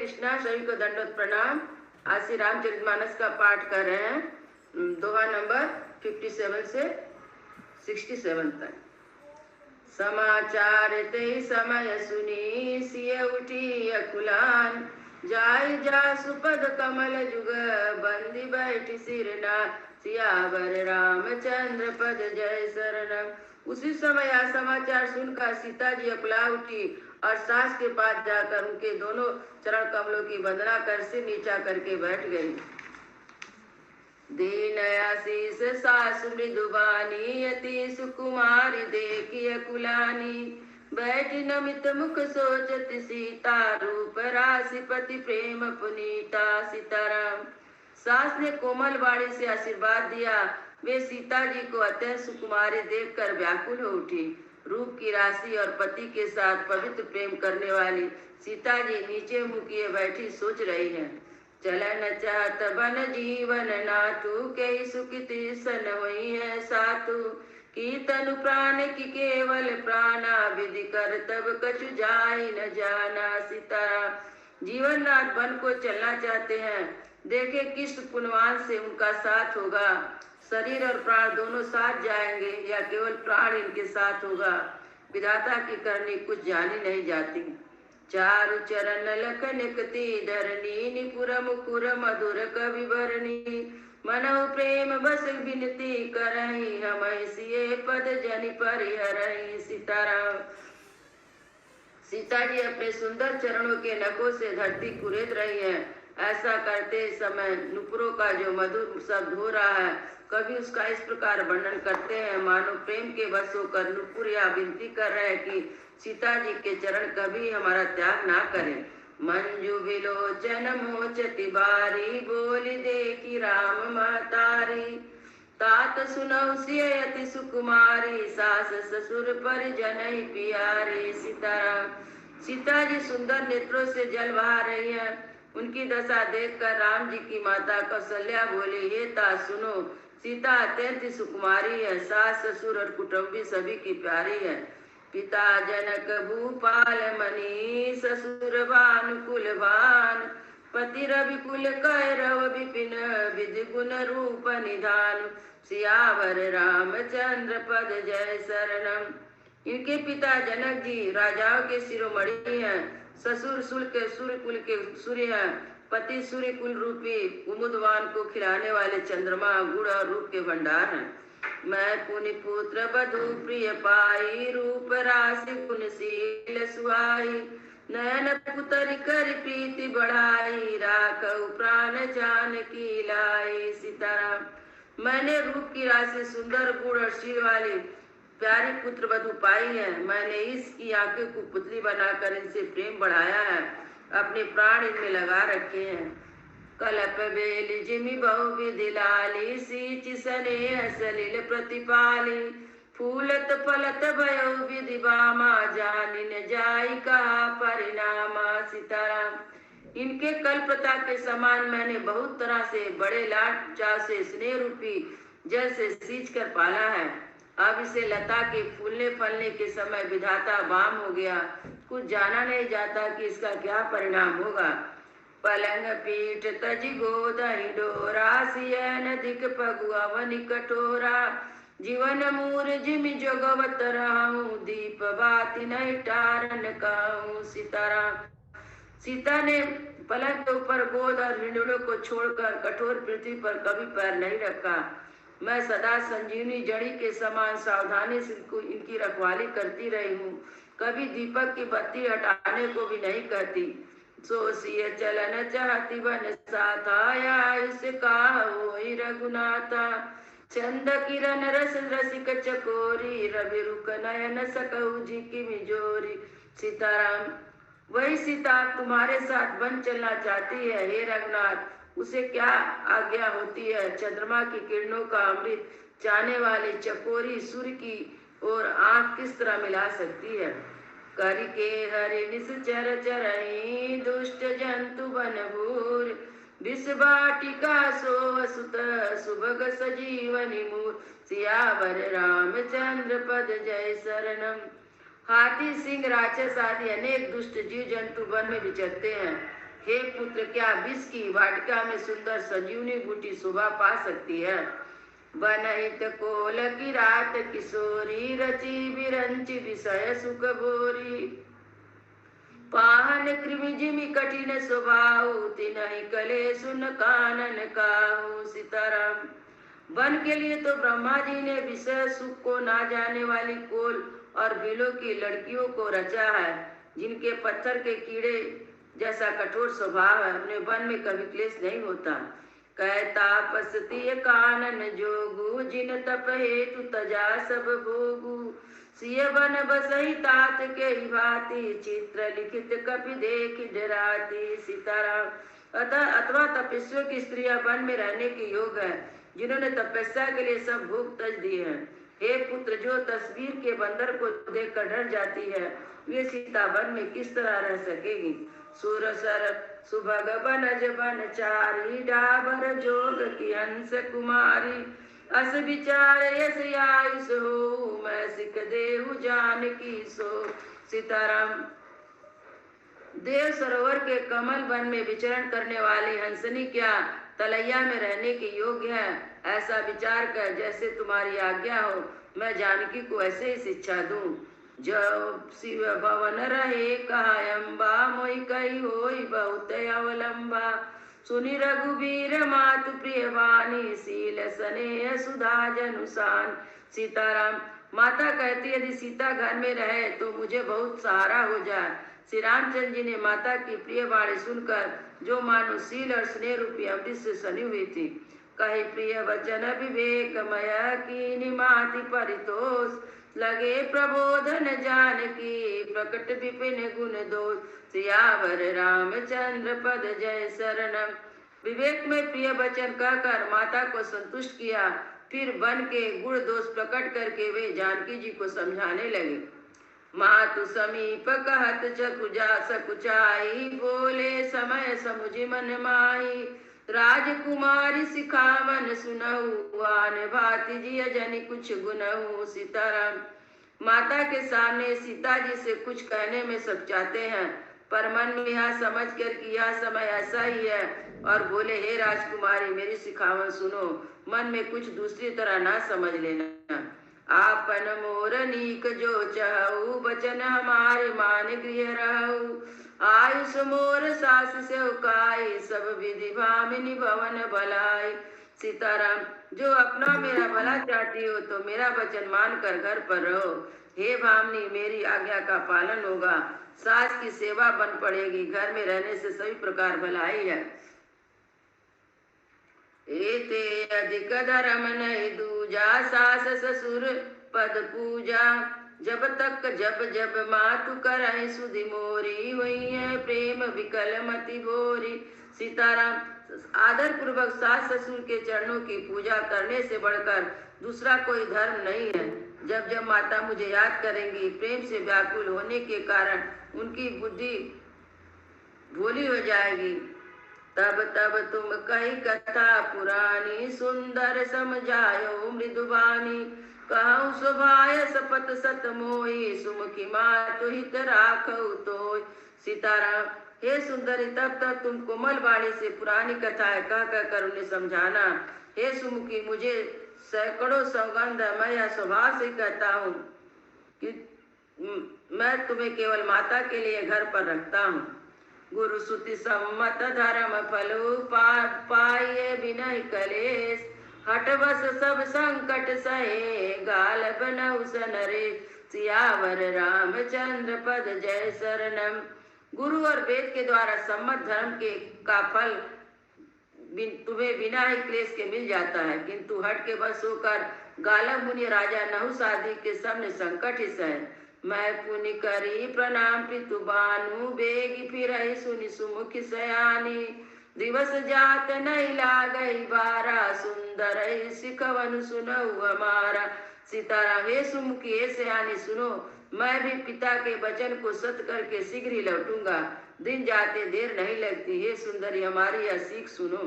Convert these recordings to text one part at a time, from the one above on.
कृष्णा, सभी को दंडवत प्रणाम। आज श्री रामचरितमानस का पाठ कर रहे हैं। दोहा नंबर 57 से 67 तक। समाचार ते समय सुनी सिय उठी अकुलान, जाय जा सुपद कमल जुग बंदी बैठी सिरना, सियावर रामचंद्र पद जय शरणम। उसी समय यह समाचार सुनकर सीता जी अकुला उठी और सास के पास जाकर उनके दोनों चरण कमलों की वंदना कर सिर नीचा करके बैठ गई। दीन आशीष सास मृदुबानी अति सुकुमारी देखी अकुलानी, बैठी नमित मुख सोचती सीता रूप राशिपति प्रेम पुनीता सीताराम। सास ने कोमल वाणी से आशीर्वाद दिया। वे सीता जी को अत्यंत सुकुमारी देखकर व्याकुल हो उठी। रूप की राशि और पति के साथ पवित्र प्रेम करने वाली सीता जी नीचे मुँह किए बैठी सोच रही हैं। चलन चाहत बन जीवन नातु, कई सुखिति सन हुई है सातु, की तनु प्राण की केवल प्राणा, विधि कर तब कछु जाई न जाना सीताराम। जीवन नाथ बन को चलना चाहते हैं, देखे किस पुण्यवान से उनका साथ होगा। शरीर और प्राण दोनों साथ जाएंगे या केवल प्राण इनके साथ होगा। विधाता की करनी कुछ जानी नहीं जाती। चारु चरण लखन कति धरनी, निपुर मुकुर मधुर कवि भरनी, मनौ प्रेम बस विनती करही, हम सिए पद जनि परिहरही सीताराम। सीता जी अपने सुंदर चरणों के नखों से धरती कुरेद रही हैं। ऐसा करते समय नुपुरों का जो मधुर शब्द हो रहा है, कभी उसका इस प्रकार वर्णन करते हैं मानो प्रेम के वश होकर नुपुर यह विनती कर रहे हैं कि सीता जी के चरण कभी हमारा त्याग ना करें। मंजू विलोचन मोचति बारी, बोली देखी राम महतारी, तात सुनौ सिय अति सुकुमारी, सास ससुर परिजन प्यारी सीताराम। सीता जी सुंदर नेत्रों से जल बहा रही है। उनकी दशा देखकर राम जी की माता कौशल्या बोली, हे तात सुनो, सीता अत्यंत सुकुमारी है, सास ससुर और कुटुंबी सभी की प्यारी है। पिता जनक भूपाल मणि, ससुर भानुकुलवान, पति रविकुल कैरव विपिन, विधि गुण रूप निधान, सियावर रामचंद्र पद जय शरणम। इनके पिता जनक जी राजाओं के शिरोमणि हैं, ससुर सूर्य कुल के सूर्य हैं, पति सूर्य कुल रूपी कुमुदवान को खिलाने वाले चंद्रमा गुण और रूप के भंडार हैं। मैं पुनि पुत्र बधु प्रिय पाई, रूप राशि गुणशील सुहाई, नयन पुतरि कर प्रीति बढ़ाई, राखऊ प्राण जान की लाई सीताराम। मैंने रूप की राशि सुंदर गुण और शील वाली प्यारी पुत्र वधु पाई है। मैंने इसकी आंखों को पुतली बनाकर इनसे प्रेम बढ़ाया है, अपने प्राण इनमें लगा रखे हैं। कलप बेल जिमि बहु विधि लाली, सींच स्नेह सलिल प्रतिपाली, फूलत फलत भयो विधि बामा, जानि न जाई कहा परिणामा सीताराम। इनके कल्पता के समान मैंने बहुत तरह से बड़े लाड चाव से स्नेह रूपी जल से सींच कर पाला है। अब इसे लता के फूलने फलने के समय विधाता वाम हो गया, कुछ जाना नहीं जाता कि इसका क्या परिणाम होगा। पलंग पीठ तजी गोदहि डोरा, सियन दिक पगुआ वनि कटोरा, जीवन मूर जिमि जोगवत रहूं, दीप बाती नहीं टारन कहूं सीताराम। सीता ने पलंग के ऊपर गोद और हिंडोलों को छोड़कर कठोर पृथ्वी पर कभी पैर नहीं रखा। मैं सदा संजीवनी जड़ी के समान सावधानी से इनकी रखवाली करती रही हूँ, कभी दीपक की बत्ती हटाने को भी नहीं कहती। सो सिय चलन चाहती बन साथा, इसे कहा होई रघुनाथा, चंद किरण रस रसिक चकोरी, रवि रुक नयन सकऊ जी की मिजोरी सीताराम। वही सीता तुम्हारे साथ वन चलना चाहती है। हे रघुनाथ, उसे क्या आज्ञा होती है। चंद्रमा की किरणों का अमृत चाहने वाली चकोरी सूर्य की ओर आंख किस तरह मिला सकती है। करके हरि निश्चर चरही, दुष्ट जंतु बन भूर, विष बाटिका सो सुत सुभग सजीवनि मूर, सियावर रामचंद्र पद जय शरणम। हाथी सिंह राक्षस आदि अनेक दुष्ट जीव जंतु वन में विचरते हैं। हे पुत्र, क्या विष की वाटिका में सुंदर संजीवनी बूटी शोभा पा सकती है? बनहित कोल की रात किशोरी, रची बिरंची विषय सुख भोरी। पाहन कृमि जिमि कठिन स्वभाव, तिनहि कले सुन कानन काहू। सीताराम। वन के लिए तो ब्रह्मा जी ने विषय सुख को ना जाने वाली कोल और बिलों की लड़कियों को रचा है, जिनके पत्थर के कीड़े जैसा कठोर स्वभाव है। उन्हें वन में कभी क्लेश नहीं होता। कहता पसती कानन जोगु, जिन तप हेतु तजा सब भोगु। सिय बन बसही तात के भांति, चित्र लिखित कपि देख डराती। सीताराम। अथवा तपस्वियों की स्त्रियां वन में रहने के योग है, जिन्होंने तपस्या के लिए सब भोग तज दिए हैं। हे पुत्र, जो तस्वीर के बंदर को देखकर डर जाती है, वे सीता वन में किस तरह रह सकेगी? सुरसर सुभग बनज बनचारी, डाबर जोग की हंस कुमारी। अस विचार यस आयुष हो, मैं सिख देहु जानकी सो। सीताराम। देव सरोवर के कमल वन में विचरण करने वाली हंसनी क्या तलैया में रहने के योग्य है? ऐसा विचार कर, जैसे तुम्हारी आज्ञा हो, मैं जानकी को ऐसे ही शिक्षा दूं। जब शिव भवन रहे कहा अम्बा, मोहि कही होई बहुत अवलंबा। सुनि रघुबीर मातु प्रिय वाणी, शील स्नेह सुधा जनुसान। सीताराम। माता कहती, यदि सीता घर में रहे तो मुझे बहुत सहारा हो जाए। श्री रामचंद्र जी ने माता की प्रिय वाणी सुनकर, जो मानो शील और स्नेह रूपी अमृत से सनी हुई थी, कही प्रिय वचन विवेकमय, कीनि माति परितोष। लगे प्रबोधन जानकी, प्रकट विपिन गुण दोष। सियावर रामचंद्र पद जय शरणम। विवेक में प्रिय वचन कहकर माता को संतुष्ट किया। फिर वन के गुण दोष प्रकट करके वे जानकी जी को समझाने लगे। मातु समीप कहत चकुजा सकुचाई, बोले समय समुझ मन माही। राजकुमारी सिखावन सुनहु, आन भाति जिय जनि कुछ गुनहु। सीताराम। माता के सामने सीता जी से कुछ कहने में सब चाहते हैं, पर मन में यह समझ कर कि यह समय ऐसा ही है, और बोले, हे राजकुमारी, मेरी सिखावन सुनो, मन में कुछ दूसरी तरह ना समझ लेना। आपन मोर नीक जो चहु, बचन हमारे मान गृह रहु। आयुष मोर सास से उकाई, सब विधि भामिनी भवन भलाई। सीताराम। जो अपना मेरा भला चाहती हो तो मेरा वचन मानकर घर पर रहो। हे भामिनी, मेरी आज्ञा का पालन होगा, सास की सेवा बन पड़ेगी, घर में रहने से सभी प्रकार भलाई है। एते अधिक धर्म नहीं दूजा, सास ससुर पद पूजा। जब तक जब जब मातु करहि सुधि मोरी, वही है प्रेम विकल मति भोरी। सीताराम। आदर पूर्वक सास ससुर के चरणों की पूजा करने से बढ़कर दूसरा कोई धर्म नहीं है। जब जब माता मुझे याद करेंगी, प्रेम से व्याकुल होने के कारण उनकी बुद्धि भोली हो जाएगी। तब तब तुम कही कथा पुरानी, सुंदर समझायो मृदुबानी। कहूँ स्वभाय सपत सत मोही, सुमुखी मातु हित राखऊ तोय। सीताराम। हे सुंदरी, तब तक तुम कोमल वाणी से पुरानी कथाएं कह कर उन्हें समझाना। हे सुमुखी, मुझे सैकड़ों सौगंध मैं यह स्वभाव से कहता हूँ कि मैं तुम्हें केवल माता के लिए घर पर रखता हूँ। गुरु सुति सम्मत धर्म फलो, पाइये बिनहि कलेश। हट बस सब संकट सहे, गाल बनऊ सनरे। सियावर रामचंद्र पद जय शरणम। गुरु और वेद के द्वारा सम्मत धर्म के का फल तुम्हें बिना ही क्लेश के मिल जाता है, किंतु हट के बस होकर गालव मुनि राजा नहुष आदि के सामने संकट ही सहे। मैं पुनि करी प्रणाम पितु बानु, बेगी फिरहि सुनि सुमुखी सयानी। दिवस जात नहीं लागई बारा, सुंदर सिखवन सुनऊ हमारा। सीताराम। हे सुमुखी, हे सयानी, सुनो, मैं भी पिता के वचन को सत्य करके शीघ्र ही लौटूंगा। दिन जाते देर नहीं लगती। हे सुंदरी, हमारी यह सीख सुनो।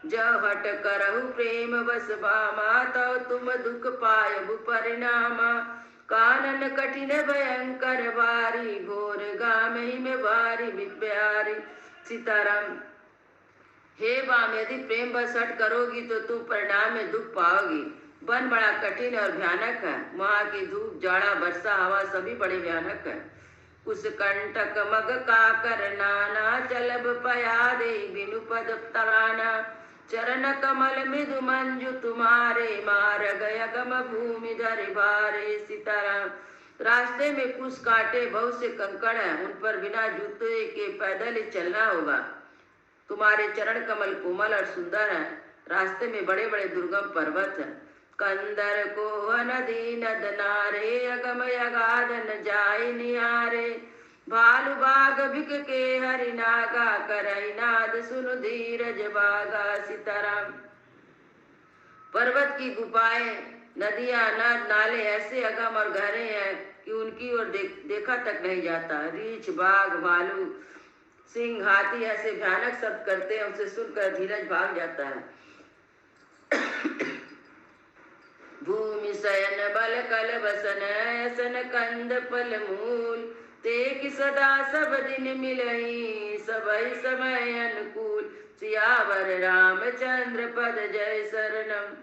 जब हट करहु प्रेम बस बामा, तब तुम दुख पायबु परिणामा। कानन कठिन भयंकर बारी, घोर गाम ही में बारी बिप्यारी। सीताराम। हे वाम, यदि प्रेम बस हट करोगी तो तुम परिणाम में दुख पाओगी। वन बड़ा कठिन और भयानक है, वहाँ की धूप, जाड़ा, वर्षा, हवा सभी बड़े भयानक है। उस कंटक मग का करनाना, चलब पया दे बिनु पद तराना। चरण कमल मृदु मंजु तुम्हारे, मार गया गम भूमि धरि भारे। सीताराम। रास्ते में कुछ कांटे, बहुत से कंकड़ हैं, उन पर बिना जूते के पैदल ही चलना होगा। तुम्हारे चरण कमल कोमल और सुंदर हैं। रास्ते में बड़े बड़े दुर्गम पर्वत हैं। कंदर को नदी नद नारे, अगम अगाध न जाय निहारे। भालु बाग बिक के हरि नागा, करई नाद सुन धीरज बागा। सीताराम। पर्वत की गुफाएं, नदियां, नद नाले ऐसे अगम और गहरे हैं कि उनकी ओर देखा तक नहीं जाता। रीछ, बाघ, भालू, सिंह, हाथी ऐसे भयानक शब्द करते हैं, उसे सुनकर धीरज भाग जाता है। भूमि शयन बल कल बसन, ऐसन कंद फल मूल। ते कि सदा सब दिन मिलई, सबई समय अनुकूल। सियावर रामचंद्र पद जय शरणम।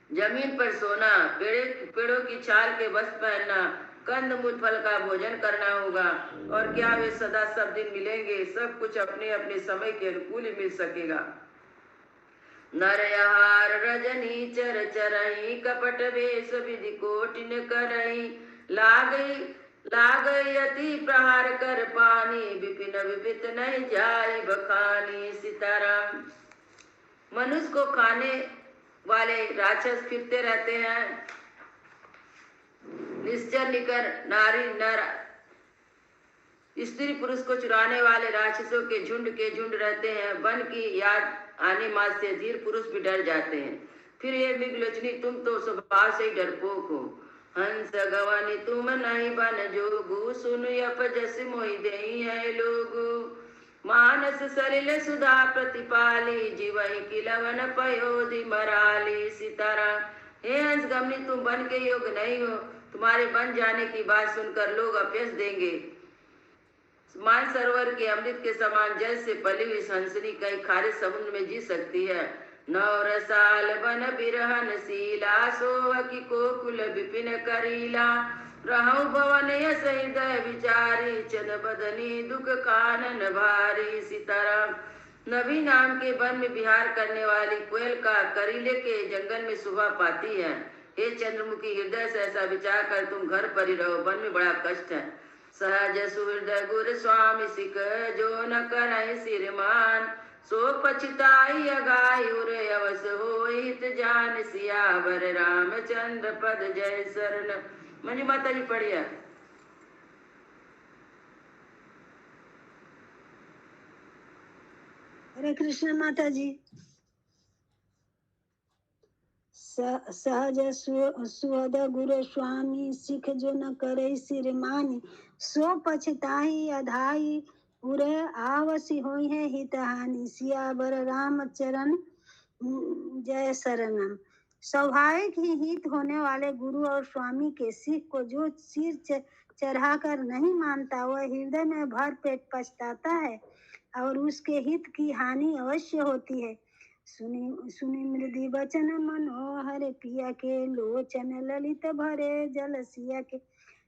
जमीन पर सोना, पेड़ों की छाल के वस्त्र पहनना, कंद मूल फल का भोजन करना होगा। और क्या वे सदा सब दिन मिलेंगे? सब कुछ अपने अपने समय के अनुकूल ही मिल सकेगा। नरयहार रजनी चर चरई, कपट वेश विधि कोटिन करई। लागई अति प्रहार कर पानी, विपिन विपित नहीं जाई बखानी। सीताराम। मनुष्य को खाने वाले राक्षस फिरते रहते हैं। निश्चर निकर नारी नर स्त्री पुरुष को चुराने वाले राक्षसों के झुंड रहते हैं। वन की याद आने मात्र से धीर पुरुष भी डर जाते हैं। फिर ये मृगलोचनी, तुम तो स्वभाव से ही डरपोक हो। हंस गवानी तुम नहीं बन जोगु, सुन यप जस मोहि देई है लोगु। मानस सलिल सुधा प्रतिपाली, जीवहि की लवन पयोधि मराली। सीताराम। हे हंस गमनी, तुम बन के योग्य नहीं हो। तुम्हारे बन जाने की बात सुनकर लोग अपयश देंगे। मान सरोवर के अमृत के समान जल से पली हुई हंसनी कई खारे समुद्र में जी सकती है। 9 साल बन बिरहन शीला, सोह की कोकुल विपिन करीला। रहु भवन यस हृदय विचारी, चद बदनी दुख कानन भारी। सीताराम। नबी नाम के वन में विहार करने वाली कोयल का करीले के जंगल में शोभा पाती है। हे चंद्रमुखी, हृदय से ऐसा विचार कर तुम घर पर ही रहो, वन में बड़ा कष्ट है। सहज सुहृदय गुर स्वामी सिख, जो न करहि सिरमान। सो पछताई अगाई उर, अवस हो हित जान। सियावर रामचंद्र पद जय शरण। मंजू माता जी पढ़िए। हरे कृष्ण माता जी। सहज सुहद गुरु स्वामी सिख, जो न करे सिर मानी। सो पछताही अधाई उरे, आवसी होई है हित हानि। सियावर राम चरण जय शरणम। स्वाभाविक ही हित होने वाले गुरु और स्वामी के सिख को जो सिर चढ़ाकर नहीं मानता, वह हृदय में भर पेट पछताता है और उसके हित की हानि अवश्य होती है। सुनी मृदि वचन मनोहर, पिया के लोचन ललित भरे जल सिया के।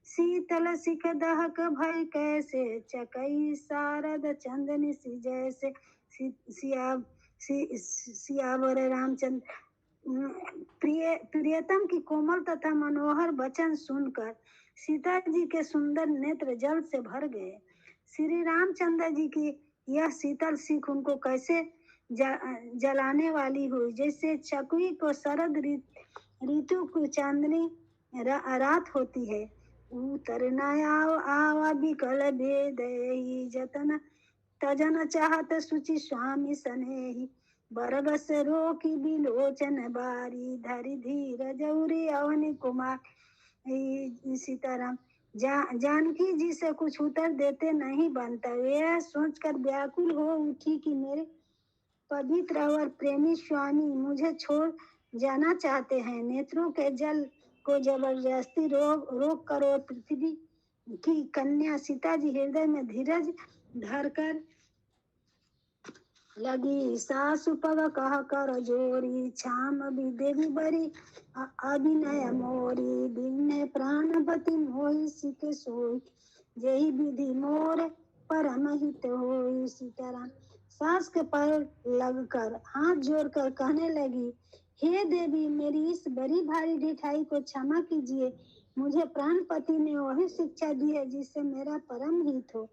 शीतल सिख दहक भय कैसे, चकई शारद चंदन सी जैसे। सियावर रामचंद्र। प्रियतम की कोमल तथा मनोहर वचन सुनकर सीता जी के सुंदर नेत्र जल से भर गए। श्री रामचंद्र जी की यह शीतल सीख उनको कैसे जलाने वाली हुई, जैसे चकुई को शरद ऋतु को चांदनी रात होती है। उतरना आवा विकल भेद, जतन तजन चाहत सुचि स्वामी सनेही। बरगस रोकी बिलोचन बारी, धरि धीरज उरी अवनि कुमार। सीताराम। जानकी जी से कुछ उत्तर देते नहीं बनता। यह सोचकर व्याकुल हो उठी कि मेरे पवित्र और प्रेमी स्वामी मुझे छोड़ जाना चाहते हैं। नेत्रों के जल को जबरदस्ती रोक कर और पृथ्वी की कन्या सीता जी हृदय में धीरज धरकर लगी सासु पग कह कर जोरी, छाम भी देवी बरी अभिनय मोरी। बिन्ने प्राणपति मोहि सिख सोई, यही विधि मोर परम हित होई। सीताराम सास के पैर लगकर हाथ जोड़कर कहने लगी, हे देवी, मेरी इस बड़ी भारी ढिठाई को क्षमा कीजिए। मुझे प्राणपति ने वही शिक्षा दी है जिससे मेरा परम हित हो।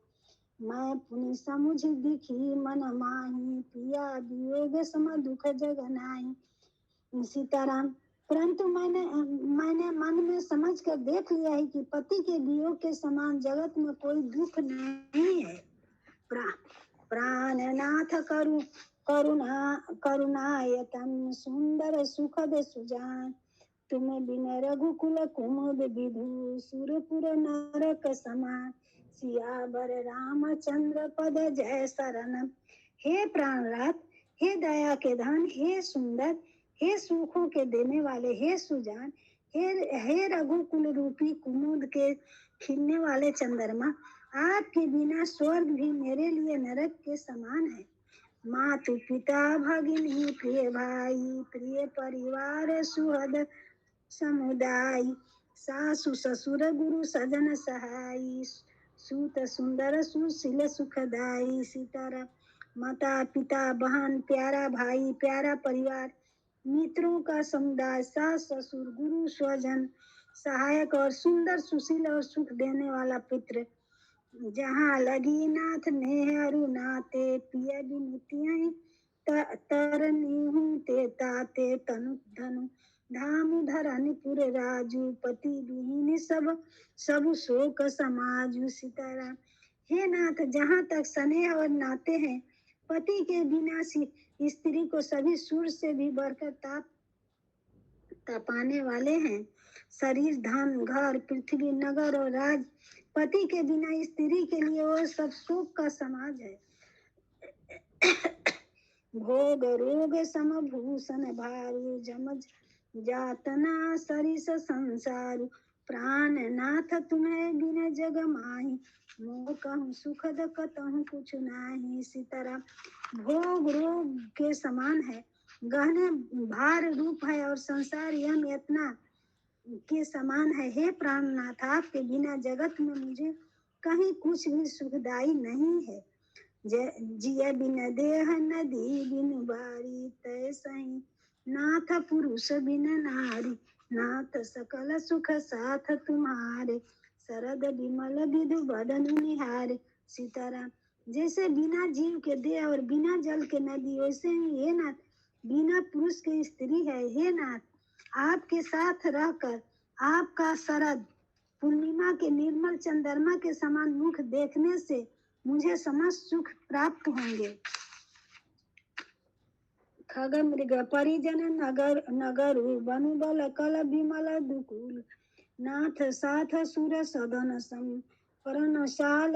मैं पुनि समुझ दिखी मन माही, पिया वियोग सम दुख जग नाही। सीताराम परंतु मैंने मन में समझ कर देख लिया है कि पति के वियोग के समान जगत में कोई दुख नहीं है। प्राणनाथ करुणायतन सुंदर सुखद सुजान, तुम्हें बिना रघुकुल कुमुद विधु, सुरपुर नरक समान। सियावर रामचंद्र पद जय शरणम। हे प्राणनाथ, हे दया के धन, हे सुंदर, हे सुखों के देने वाले, हे सुजान, हे रघुकुल रूपी कुमुद के खिलने वाले चंद्रमा, आपके बिना स्वर्ग भी मेरे लिए नरक के समान है। मातु पिता भगिनी प्रिय भाई, प्रिय परिवार सुहृद समुदाय, सासु ससुर गुरु सजन सहाई, सूत सुंदर सुशील सुखदाई। सीताराम माता पिता बहन प्यारा भाई प्यारा परिवार, मित्रों का समुदाय, सास ससुर गुरु स्वजन सहायक और सुंदर सुशील और सुख देने वाला पुत्र, जहाँ लगी नाथ ने अरु नाते, पिया बिनुतियाँ तरनी हूँ ते ताते। तनु धनु धाम धरनीपुर राजू, पति विहीन सब शोक समाजू। सीताराम हे नाथ, जहाँ तक स्नेह और नाते हैं, पति के बिना स्त्री को सभी सूर से भी बढ़कर तपाने वाले हैं। शरीर धन घर पृथ्वी नगर और राज, पति के बिना स्त्री के लिए वो सब शोक का समाज है। भोग रोग समभूषण भारू, जमज जातना सरिस संसारू। प्राण नाथ तुम्हें बिन जग माही, मोह कहूँ सुखद कतहु कुछ नाही। सीताराम भोग रोग के समान है, गहने भार रूप है और संसार यम यातना के समान है। हे प्राणनाथ, आपके बिना जगत में मुझे कहीं कुछ भी सुखदाई नहीं है। जिय बिन देह नदी बिन बारी, तय सही नाथ पुरुष बिन नारी। नाथ सकल सुख साथ तुम्हारे, शरद विमल विधु बदन निहारे। सीताराम जैसे बिना जीव के देह और बिना जल के नदी, वैसे ही हे नाथ बिना पुरुष के स्त्री है। हे नाथ, आपके साथ रहकर आपका शरद पूर्णिमा के निर्मल चंद्रमा के समान मुख देखने से मुझे समस्त सुख प्राप्त होंगे। खग मृग परिजन नगर बनु बल कल विमल दुकुल, नाथ साथ सुर सदन सम परनशाल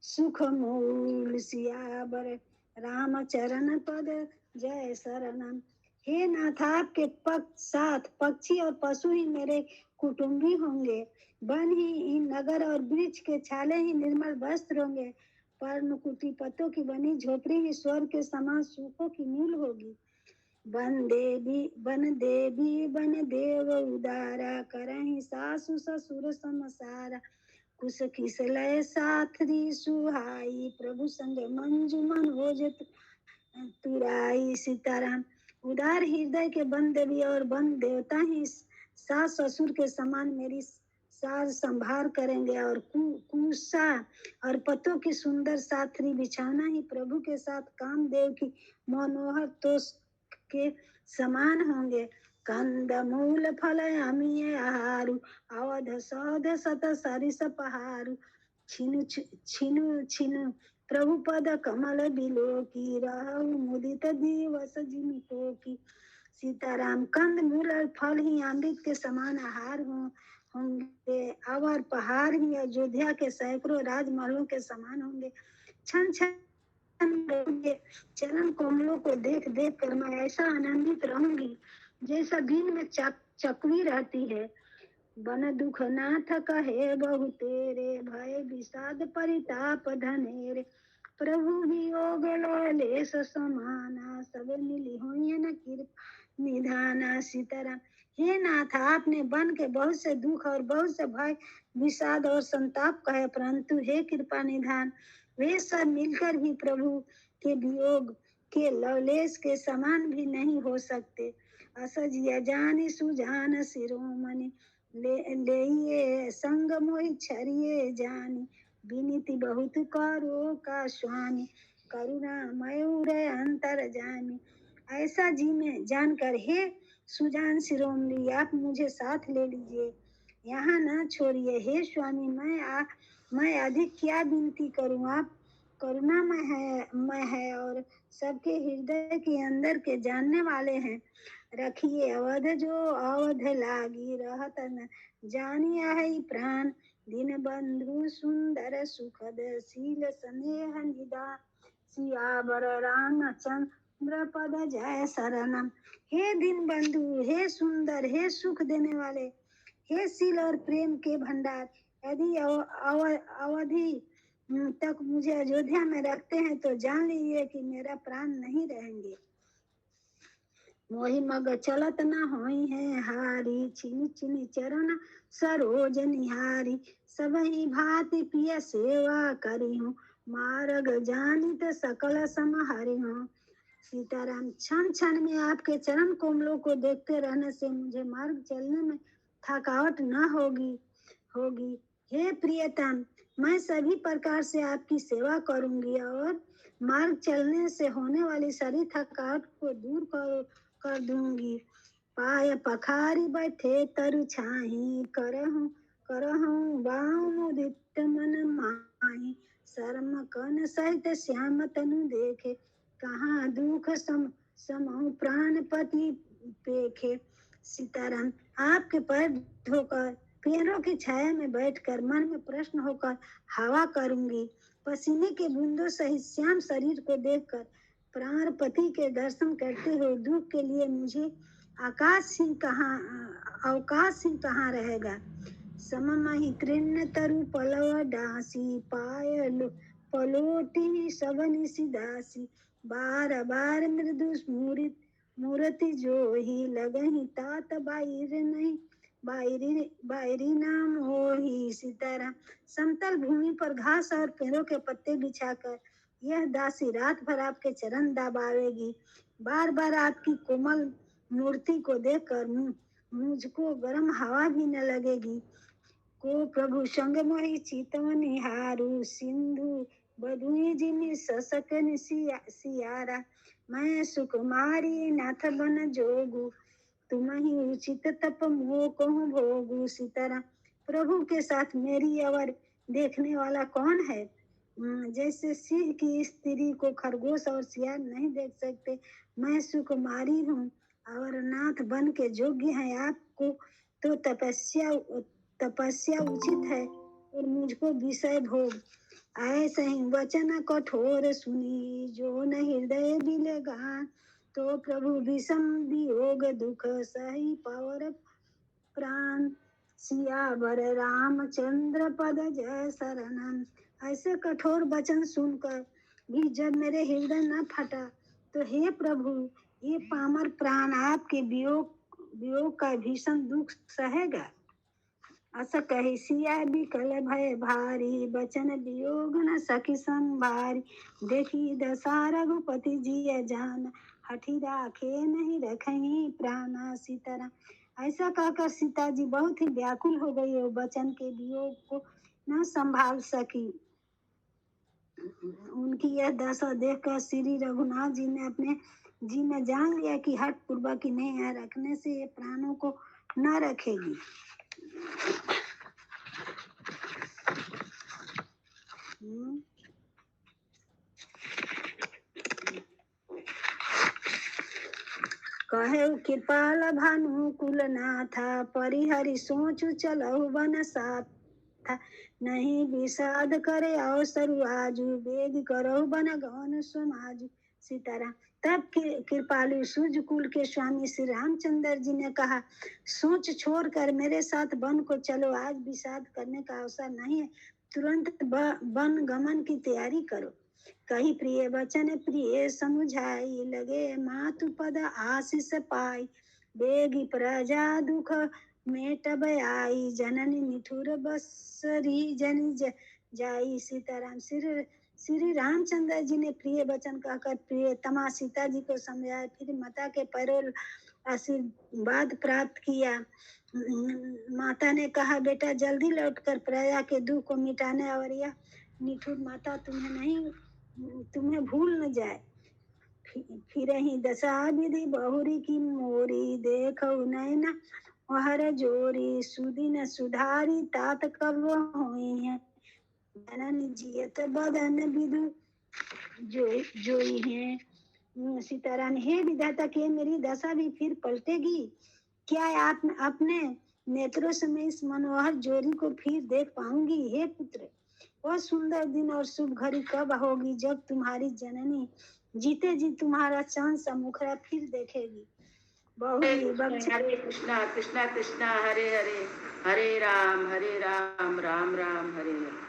सुख मूल। सियावर रामचरण पद जय शरणम। हे नाथ, आपके साथ पक्षी और पशु ही मेरे कुटुंबी होंगे, वन ही इन नगर और वृक्ष के छाले ही निर्मल वस्त्र होंगे, पर्णकुटी पत्तों की बनी झोपड़ी ही स्वर्ग के समान सुखों की मूल होगी। बन देव उदारा, करहि सासु ससुर समसारा। कुश किस लय साथरी सुहाई, प्रभु संग मंजु मन हो तुराई। सीताराम उदार हृदय के वन देवी और वन देवता ही सास ससुर के समान मेरी साज संभार करेंगे, और कुशा और पत्तों की सुंदर साथरी बिछाना ही प्रभु के साथ कामदेव की मनोहर तोष के समान होंगे। कंद मूल फल अमीय आहारु, अवध सौध सत सरिस पहारु। छिनु छिनु छिनु प्रभु पद कमल बिलो की, रहु मुदित दिवस जिनको की। सीताराम कंद मूल और फल ही अमृत के समान आहार होंगे, और पहाड़ ही अयोध्या के सैकड़ों राजमहलों के समान होंगे। छन छन चरण कमलों को देख देख कर मैं ऐसा आनंदित रहूंगी जैसा दिन में चकवी रहती है। बन दुख नाथ कहे बहु तेरे, भय विषाद परिताप धनेरे। प्रभु वियोग कमलेश समाना, सब मिली हुई न कृपा निधाना। सीताराम। हे नाथ, आपने वन के बहुत से दुख और बहुत से भय विषाद और संताप कहे, परंतु हे कृपा निधान, वे सब मिलकर भी प्रभु के वियोग के लवलेश के समान भी नहीं हो सकते। असजिया जानी सुजान शिरोमणि, ले संग मोहि छरिये जानी, विनीति बहुत करो का स्वामी, करुणा मयूर अंतर जानी। ऐसा जी में जानकर हे सुजान शिरोमणि, आप मुझे साथ ले लीजिए, यहाँ न छोड़िए। हे स्वामी, मैं अधिक क्या विनती करूँ, आप करुणामय है और सबके हृदय के अंदर के जानने वाले हैं। रखिए अवध जो अवध लागी, रहत न जानिया है प्राण, दीन बंधु सुंदर सुखद शील स्नेह निदान, सियावर रामचंद्र पद जय शरणम। हे दीन बंधु, हे सुंदर, हे सुख देने वाले, हे शील और प्रेम के भंडार, यदि अवधि तक मुझे अयोध्या में रखते हैं तो जान लीजिए कि मेरा प्राण नहीं रहेंगे। मोहि मग चलत न होई है हारी, छिन छिन चरण सरोज निहारी, सब ही भांति पिय सेवा करी हूँ, मार्ग जानित सकल समहरि हूँ। सीताराम। क्षण क्षण में आपके चरण कोमलों को देखते रहने से मुझे मार्ग चलने में थकावट न होगी। हे प्रियतम, मैं सभी प्रकार से आपकी सेवा करूंगी और मार्ग चलने से होने वाली सारी थकावट को दूर कर दूंगी। पाय पखारी बैठे तरु छाही, करहूं बाऊ मुदित मन माही, शर्म कन सहित श्याम तनु देखे, कहाँ दुख समहु प्राणपति पेखे। सीताराम। आपके पैर धोकर पेड़ों की छाया में बैठकर मन में प्रश्न होकर हवा करूंगी, पसीने के बूंदों सहित श्याम शरीर को देखकर प्राणपति के दर्शन करते हुए दुख के लिए मुझे अवकाश ही कहाँ रहेगा। सममहि तृण तरु पलव डासी, पाय पलोटी सबनि सिदासी, बार बार मृदु मूर्ति जो ही लगही, तात बायरी नाम होही। सीताराम। समतल भूमि पर घास और पेड़ों के पत्ते बिछाकर यह दासी रात भर आपके चरण दबावेगी, बार बार आपकी कोमल मूर्ति को देखकर मुझको गर्म हवा भी न लगेगी। को प्रभु संग मोहि चितवन निहारू, सिंधु बधुई जिमि ससकन सियारा, मैं सुकुमारी नाथ बन जोगू, तुम ही उचित तप मोह कहूँ भोगू। सीताराम। प्रभु के साथ मेरी अवर देखने वाला कौन है? जैसे सिंह की स्त्री को खरगोश और सियार नहीं देख सकते, मैं सुकुमारी हूँ और नाथ बन के योग्य है। आपको तो तपस्या उचित है और मुझको विषय भोग। ऐसे ही वचन कठोर सुनी, जो न हृदय बिलगा, तो प्रभु विषम वियोग दुख सही पावर प्राण, सियावर रामचंद्र पद जय शरणम। ऐसे कठोर वचन सुनकर भी जब मेरे हृदय न फटा, तो हे प्रभु, ये पामर प्राण आपके वियोग का भीषण दुख सहेगा। अस कही सिया बिकल भय भारी, बचन वियोग न सकी संभारी, देखी दशा रघुपति जी जान, हठी राखे नहीं रखही प्राणा। सीताराम। ऐसा कहकर सीता जी बहुत ही व्याकुल हो गई और बचन के वियोग को न संभाल सकी। उनकी यह दशा देखकर श्री रघुनाथ जी ने अपने जी में जान लिया कि हठ पूर्वक इन्हें यहाँ रखने से ये प्राणों को न रखेगी। कहे कृपाल भानु कुल नाथा, परिहरि सोचु चलहु बन साथा, नहीं विषाद करे अवसर आजू, वेद करहु बन गवन समाजू। सीताराम। तब कृपालु सूर्य कुल के स्वामी श्री रामचंद्र जी ने कहा, सोच छोड़कर मेरे साथ वन को चलो, आज विषाद करने का अवसर नहीं है, तुरंत वन गमन की तैयारी करो। कही प्रिय वचन प्रिय समुझाई, लगे मातु पद आशीष पाई, बेगी प्रजा दुख मेटब आई, जननी निठुर बसरी जनि जाई। सीताराम श्री रामचंद्र जी ने प्रिय वचन कहकर प्रियतमा सीता जी को समझाया, फिर माता के पैरों आशीर्वाद प्राप्त किया। माता ने कहा, बेटा जल्दी लौटकर प्रजा के दुख को मिटाने, और यह निठुर माता तुम्हें भूल न जाए। फिर ही दशा विधि बहुरी की मोरी, देख नैना हर जोरी, सुदिन सुधारी तात कब हुई है, जननी जियत बदन विदु जोई है। सीताराम, हे विधाता, के मेरी दशा भी फिर पलटेगी? क्या आप अपने नेत्रों से मैं इस मनोहर जोड़ी को फिर देख पाऊंगी? हे पुत्र, वह सुंदर दिन और शुभ घड़ी कब होगी जब तुम्हारी जननी जीते जी तुम्हारा चांद सा मुखड़ा फिर देखेगी? हरे कृष्णा कृष्णा कृष्णा हरे हरे, हरे राम राम राम हरे हरे।